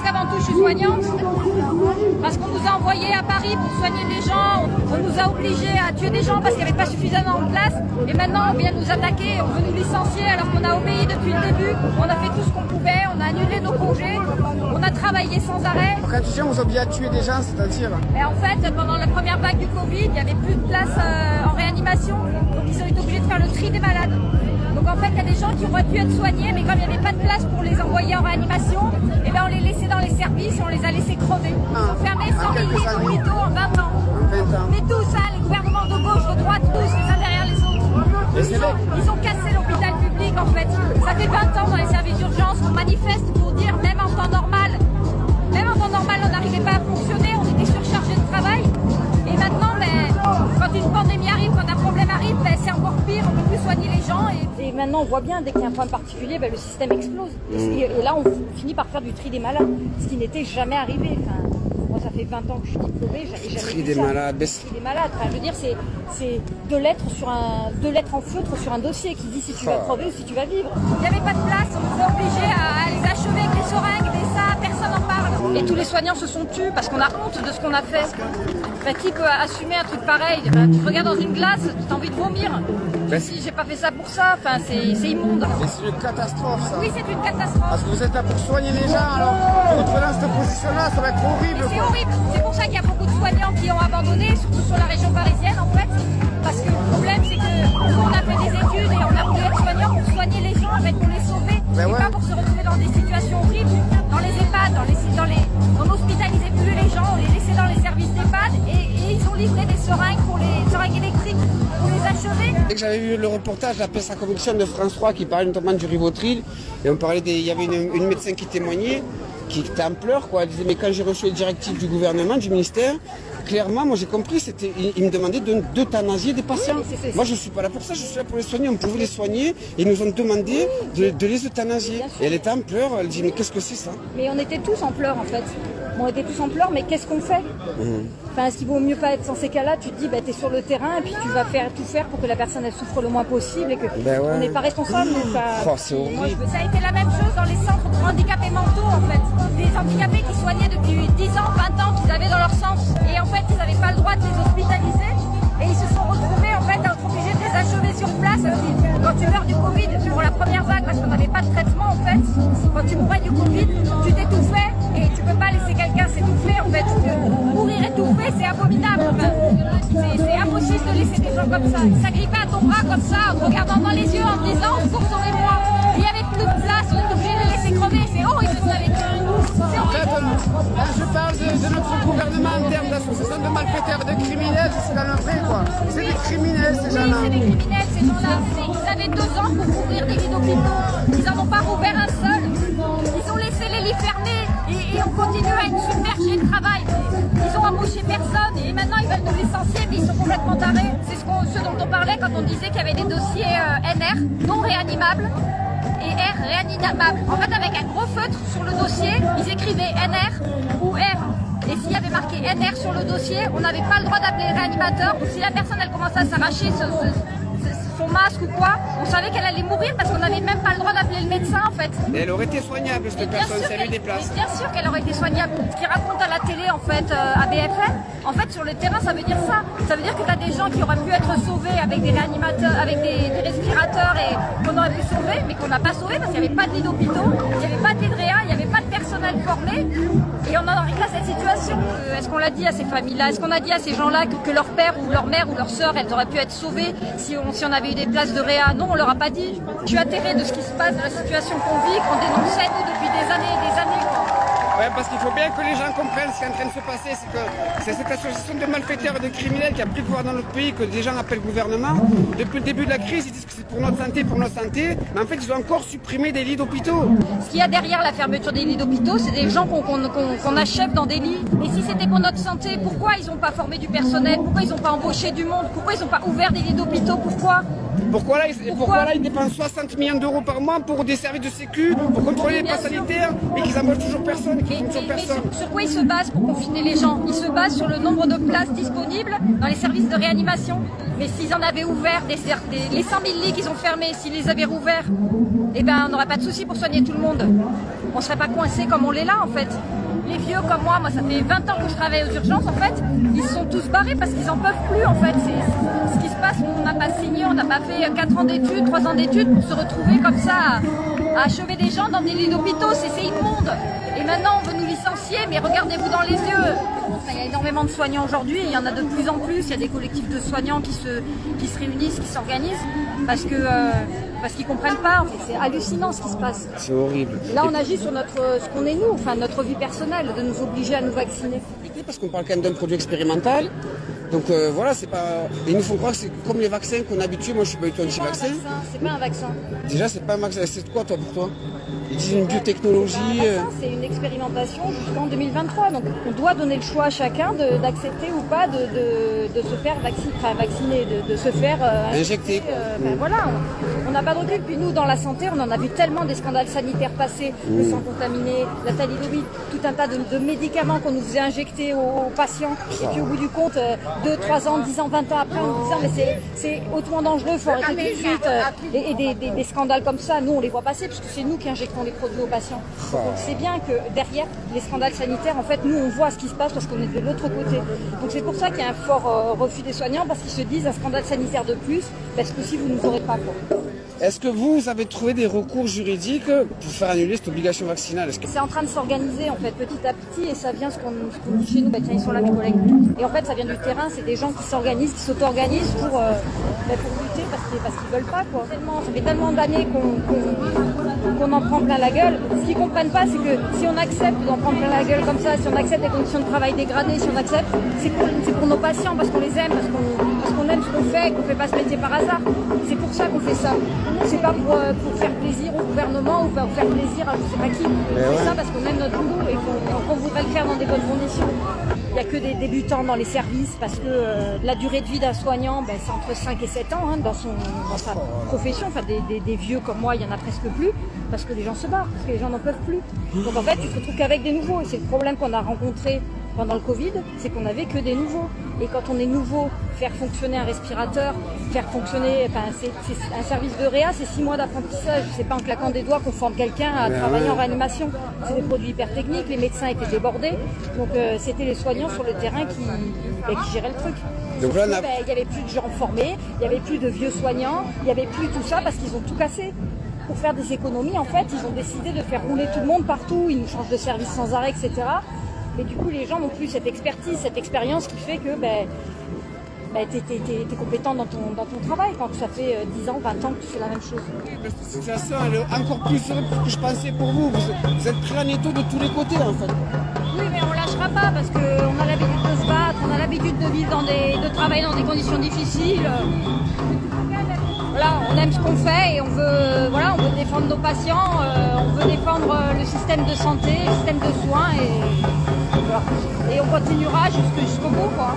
qu'avant tout, je suis soignante. Parce qu'on nous a envoyés à Paris pour soigner les gens. On nous a obligés à tuer des gens parce qu'il n'y avait pas suffisamment de place. Et maintenant, on vient nous attaquer, on veut nous licencier alors qu'on a obéi depuis le début. On a fait tout ce qu'on pouvait, on a annulé nos congés. On a travaillé sans arrêt. Quand tu dis on vous oblige à tuer des gens, c'est-à-dire? Et en fait, pendant la première vague du Covid, il n'y avait plus de place en réanimation. Donc ils ont été obligés de faire le tri des malades. Donc en fait, il y a des gens qui auraient pu être soignés, mais comme il n'y avait pas de place pour les envoyer en réanimation, et ben on les laissait dans les services et on les a laissés crever. Ils ont fermé 100 000 lits d'hôpitaux en 20 ans. Mais tout ça, les gouvernements de gauche, de droite, tous les uns derrière les autres. Ils ont cassé l'hôpital public en fait. Ça fait 20 ans dans les services d'urgence qu'on manifeste pour dire même en temps normal, on n'arrivait pas à fonctionner, on était surchargé de travail. Et maintenant, quand une pandémie arrive, quand un problème arrive, c'est encore pire, on ne peut plus soigner les gens. Et maintenant, on voit bien, dès qu'il y a un problème particulier, le système explose. Et là, on finit par faire du tri des malades, ce qui n'était jamais arrivé. Enfin, moi, ça fait 20 ans que je suis diplômée, j'avais jamais Tri vu des ça. malades. Tri des malades. Enfin, je veux dire, c'est deux lettres en feutre sur un dossier qui dit si tu vas crever ou si tu vas vivre. Il n'y avait pas de place, on nous a obligés à les achever avec des seringues, des ça, personne n'en parle. Et tous les soignants se sont tus parce qu'on a honte de ce qu'on a fait. Enfin, qui peut assumer un truc pareil? Tu te regardes dans une glace, tu as envie de vomir. Si j'ai pas fait ça pour ça, enfin, c'est immonde. Mais c'est une catastrophe ça. Oui, c'est une catastrophe. Parce que vous êtes là pour soigner les gens, alors vous vous retrouvez dans cette position-là, ça va être horrible. C'est horrible. C'est pour ça qu'il y a beaucoup de soignants qui ont abandonné, surtout sur la région parisienne en fait. Parce que le problème c'est que nous on a fait des études et on a voulu être soignants pour soigner les gens, en fait, pour les sauver. Et pas pour se retrouver dans des situations horribles, dans les EHPAD, on n'hospitalisait plus les gens, on les laissait dans les services d'EHPAD et ils ont livré des seringues électriques pour les achever. Dès que j'avais vu le reportage de la presse à conviction de France 3 qui parlait notamment du Rivotril, et on parlait il y avait une médecin qui témoignait, qui était en pleurs, quoi. Elle disait mais quand j'ai reçu les directives du gouvernement, du ministère, clairement, moi j'ai compris, ils me demandaient d'euthanasier des patients. Moi je ne suis pas là pour ça, je suis là pour les soigner. On pouvait les soigner et ils nous ont demandé de les euthanasier. Et elle était en pleurs, elle dit mais qu'est-ce que c'est ça? Mais on était tous en pleurs en fait. On était tous en pleurs, mais qu'est-ce qu'on fait? Enfin, est-ce qu'il vaut mieux pas être dans ces cas-là? Tu te dis, tu es sur le terrain et puis tu vas tout faire pour que la personne elle souffre le moins possible et que on n'est pas responsable. C'est horrible. Ça a été la même chose dans les centres pour handicapés mentaux en fait. Des handicapés qui soignaient depuis 10 ans, 20 ans, qu'ils avaient dans leur centre. Et en fait, ils n'avaient pas le droit de les hospitaliser. Et ils se sont retrouvés en fait à être obligés de les achever sur place. Quand tu meurs du Covid, pour la première vague, parce qu'on n'avait pas de traitement en fait, quand tu mourais du Covid, tu t'étouffais et tu peux pas laisser quelqu'un s'étouffer en fait. Mourir étouffé, c'est abominable. Enfin, c'est impossible de laisser des gens comme ça. S'agripper à ton bras comme ça, en te regardant dans les yeux, en te disant « Secours, sauvez-moi ». Il n'y avait plus de place, on est obligé de les laisser crever. C'est horrible ce qu'on a vécu. En fait, là, je parle de notre gouvernement en termes d'association de malfaiteurs, de criminels, c'est quand même vrai quoi. C'est des criminels ces gens-là. Oui, c'est des criminels ces gens-là. Ils avaient 2 ans pour ouvrir des lits d'hôpitaux. Ils n'en ont pas rouvert un seul. Ils ont laissé les lits fermés et on continue à être submergé de travail. Ils ont embauché personne et maintenant ils veulent nous licencier mais ils sont complètement tarés. C'est ce dont on parlait quand on disait qu'il y avait des dossiers NR non réanimables et R réanimables. En fait, avec un gros feutre sur le dossier, ils écrivaient NR ou R. Et s'il y avait marqué NR sur le dossier, on n'avait pas le droit d'appeler réanimateur. Donc si la personne elle commençait à s'arracher son masque ou quoi, on savait qu'elle allait mourir parce qu'on n'avait même pas le droit d'appeler le médecin en fait. Et elle aurait été soignable cette personne, si elle avait des places. Bien sûr qu'elle aurait été soignable. Ce qu'ils racontent à la télé en fait, à BFM, en fait sur le terrain ça veut dire ça. Ça veut dire que tu as des gens qui auraient pu être sauvés avec des réanimateurs, avec des respirateurs et qu'on aurait pu sauver, mais qu'on n'a pas sauvé parce qu'il n'y avait pas de lit d'hôpitaux, il n'y avait pas de lit de réa, il n'y avait pas de personnel formé. Et on en arrive à cette situation. Est-ce qu'on l'a dit à ces familles-là? Est-ce qu'on a dit à ces gens-là que leur père ou leur mère ou leur sœur, elles auraient pu être sauvées si on avait eu des places de réa? Non, on leur a pas dit. Je suis atterrée de ce qui se passe, de la situation qu'on vit, qu'on dénonçait nous depuis des années et des années. Ouais, parce qu'il faut bien que les gens comprennent ce qui est en train de se passer, c'est que c'est cette association de malfaiteurs et de criminels qui a pris le pouvoir dans notre pays, que des gens appellent gouvernement. Depuis le début de la crise, ils disent que c'est pour notre santé, mais en fait ils ont encore supprimé des lits d'hôpitaux. Ce qu'il y a derrière la fermeture des lits d'hôpitaux, c'est des gens qu'on achève dans des lits. Et si c'était pour notre santé, pourquoi ils n'ont pas formé du personnel? Pourquoi ils n'ont pas embauché du monde? Pourquoi ils n'ont pas ouvert des lits d'hôpitaux? Pourquoi? Pourquoi là, ils dépensent 60 millions d'euros par mois pour des services de sécu, pour contrôler les passes sanitaires, et qu'ils embauchent toujours personne, qu'ils font toujours personne. Sur quoi ils se basent pour confiner les gens? Ils se basent sur le nombre de places disponibles dans les services de réanimation. Mais s'ils en avaient ouvert, les 100 000 lits qu'ils ont fermés, s'ils les avaient rouverts, eh ben, on n'aurait pas de souci pour soigner tout le monde. On ne serait pas coincés comme on l'est là, en fait. Les vieux comme moi, ça fait 20 ans que je travaille aux urgences, en fait, ils se sont tous barrés parce qu'ils n'en peuvent plus, en fait. C'est ce qui se passe, on n'a pas signé, on n'a pas fait 4 ans d'études, 3 ans d'études pour se retrouver comme ça à achever des gens dans des lits d'hôpitaux, c'est immonde. Et maintenant, on veut nous licencier, mais regardez-vous dans les yeux. Il y a énormément de soignants aujourd'hui, il y en a de plus en plus, il y a des collectifs de soignants qui se réunissent, qui s'organisent, parce qu'ils comprennent pas, en fait, c'est hallucinant ce qui se passe. C'est horrible. Là, on agit sur ce qu'on est nous, enfin notre vie personnelle, de nous obliger à nous vacciner. Parce qu'on parle quand même d'un produit expérimental. Donc voilà, c'est pas. Ils nous font croire que c'est comme les vaccins qu'on a habitués. Moi, je suis pas du tout anti-vaccin. C'est pas un vaccin. Déjà, c'est pas un vaccin. C'est quoi, toi, pour toi? Ils disent une biotechnologie. C'est une expérimentation jusqu'en 2023. Donc, on doit donner le choix à chacun d'accepter ou pas de se faire vacciner, de se faire injecter. Voilà, on n'a pas de recul. Puis nous, dans la santé, on en a vu tellement des scandales sanitaires passer, le sang contaminé, la thalidomide, tout un tas de médicaments qu'on nous faisait injecter aux patients. Et puis au bout du compte, 2, 3 ans, 10 ans, 20 ans après, on nous disant mais c'est hautement dangereux, il faut arrêter tout de suite. Et des scandales comme ça, nous on les voit passer parce que c'est nous qui injectons les produits aux patients. Donc c'est bien que derrière les scandales sanitaires, en fait, nous on voit ce qui se passe parce qu'on est de l'autre côté. Donc c'est pour ça qu'il y a un fort refus des soignants parce qu'ils se disent un scandale sanitaire de plus, parce que si vous ne nous aurez pas quoi. Est-ce que vous avez trouvé des recours juridiques pour faire annuler cette obligation vaccinale? C'est en train de s'organiser en fait petit à petit et ça vient ce qu'on dit chez nous, tiens, ils sont là mes collègues. Et en fait ça vient du terrain, c'est des gens qui s'organisent, qui s'auto-organisent pour lutter parce qu'ils veulent pas quoi. Ça fait tellement d'années qu'on en prend plein la gueule. Ce qu'ils comprennent pas c'est que si on accepte d'en prendre plein la gueule comme ça, si on accepte des conditions de travail dégradées, si on accepte, c'est pour nos patients, parce qu'on les aime, parce qu'on aime ce qu'on fait pas ce métier par hasard. C'est pour ça qu'on fait ça. C'est pas pour faire plaisir au gouvernement ou pour faire plaisir à je sais pas qui. On fait ça parce qu'on aime notre boulot et qu'on voudrait le faire dans des bonnes conditions. Il n'y a que des débutants dans les services parce que la durée de vie d'un soignant, c'est entre 5 et 7 ans dans sa profession. Enfin, des vieux comme moi, il n'y en a presque plus parce que les gens se barrent, parce que les gens n'en peuvent plus. Donc en fait, tu te retrouves qu'avec des nouveaux. Et c'est le problème qu'on a rencontré pendant le Covid, c'est qu'on n'avait que des nouveaux. Et quand on est nouveau, faire fonctionner un respirateur, faire fonctionner, c'est un service de réa, c'est 6 mois d'apprentissage. C'est pas en claquant des doigts qu'on forme quelqu'un à travailler en réanimation. C'est des produits hyper techniques, les médecins étaient débordés. Donc c'était les soignants sur le terrain qui géraient le truc. Donc là, il n'y avait plus de gens formés, il n'y avait plus de vieux soignants, il n'y avait plus tout ça parce qu'ils ont tout cassé. Pour faire des économies, en fait, ils ont décidé de faire rouler tout le monde partout, ils nous changent de service sans arrêt, etc. Et du coup, les gens n'ont plus cette expertise, cette expérience qui fait que t'es compétent dans ton travail quand ça fait 10 ans, 20 ans que tu fais la même chose. Cette situation, elle est encore plus heureuse que je pensais pour vous. Vous êtes pris en étau de tous les côtés, en fait. Oui, mais on lâchera pas parce qu'on a l'habitude de se battre, on a l'habitude de vivre de travailler dans des conditions difficiles. Voilà, on aime ce qu'on fait et on veut défendre nos patients, on veut défendre le système de santé, le système de soins et on continuera jusqu'au bout, quoi.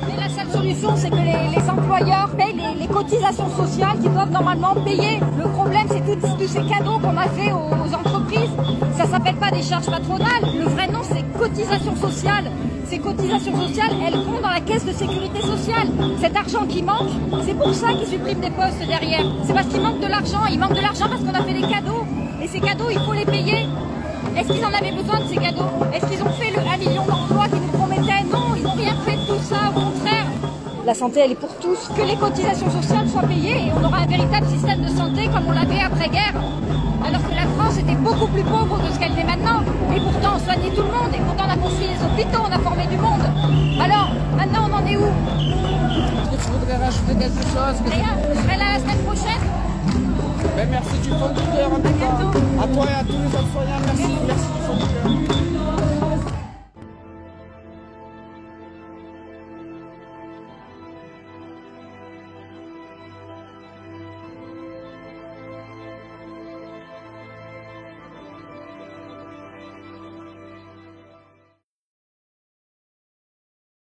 Mais la seule solution, c'est que les employeurs payent les cotisations sociales qu'ils doivent normalement payer. Le problème, c'est tous ces cadeaux qu'on a fait aux entreprises. Ça s'appelle pas des charges patronales. Le vrai nom, c'est cotisations sociales. Ces cotisations sociales, elles vont dans la caisse de sécurité sociale. Cet argent qui manque, c'est pour ça qu'ils suppriment des postes derrière. C'est parce qu'il manque de l'argent. Il manque de l'argent parce qu'on a fait des cadeaux. Et ces cadeaux, il faut les payer. Est-ce qu'ils en avaient besoin de ces cadeaux? Est-ce qu'ils ont fait le 1 million d'emplois qu'ils nous promettaient? Non, ils n'ont rien fait de tout ça, au contraire. La santé, elle est pour tous. Que les cotisations sociales soient payées et on aura un véritable système de santé comme on l'avait après-guerre. Alors que la France était beaucoup plus pauvre que ce qu'elle est maintenant. Et pourtant, on soignait tout le monde. Et pourtant, on a construit les hôpitaux, on a formé du monde. Alors, maintenant, on en est où? Est-ce que tu voudrais rajouter quelque chose? Rien, je serai là la semaine prochaine. Merci du fond du cœur, en tout cas. À toi et à tous les autres soignants, merci.